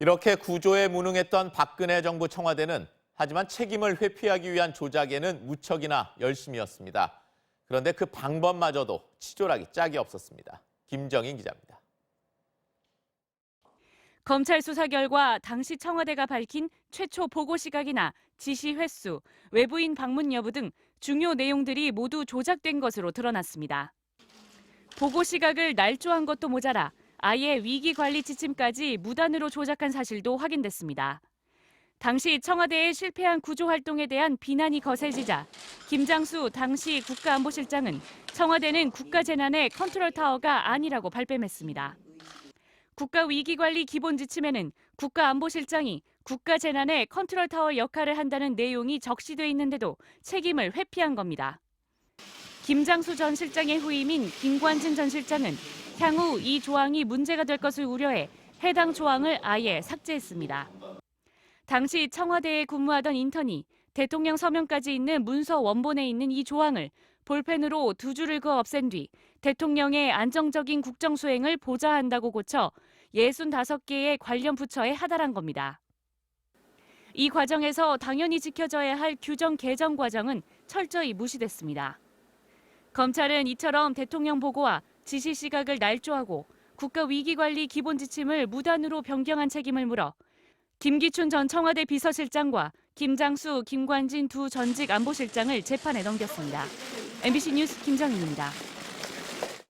이렇게 구조에 무능했던 박근혜 정부 청와대는 하지만 책임을 회피하기 위한 조작에는 무척이나 열심이었습니다. 그런데 그 방법마저도 치졸하기 짝이 없었습니다. 김정인 기자입니다. 검찰 수사 결과 당시 청와대가 밝힌 최초 보고 시각이나 지시 횟수, 외부인 방문 여부 등 중요 내용들이 모두 조작된 것으로 드러났습니다. 보고 시각을 날조한 것도 모자라 아예 위기 관리 지침까지 무단으로 조작한 사실도 확인됐습니다. 당시 청와대의 실패한 구조 활동에 대한 비난이 거세지자 김장수 당시 국가안보실장은 청와대는 국가재난의 컨트롤타워가 아니라고 발뺌했습니다. 국가위기관리 기본지침에는 국가안보실장이 국가재난의 컨트롤타워 역할을 한다는 내용이 적시돼 있는데도 책임을 회피한 겁니다. 김장수 전 실장의 후임인 김관진 전 실장은 향후 이 조항이 문제가 될 것을 우려해 해당 조항을 아예 삭제했습니다. 당시 청와대에 근무하던 인턴이 대통령 서명까지 있는 문서 원본에 있는 이 조항을 볼펜으로 두 줄을 그어 없앤 뒤 대통령의 안정적인 국정 수행을 보좌한다고 고쳐 65개의 관련 부처에 하달한 겁니다. 이 과정에서 당연히 지켜져야 할 규정 개정 과정은 철저히 무시됐습니다. 검찰은 이처럼 대통령 보고와 지시 시각을 날조하고 국가위기관리 기본지침을 무단으로 변경한 책임을 물어 김기춘 전 청와대 비서실장과 김장수, 김관진 두 전직 안보실장을 재판에 넘겼습니다. MBC 뉴스 김정인입니다.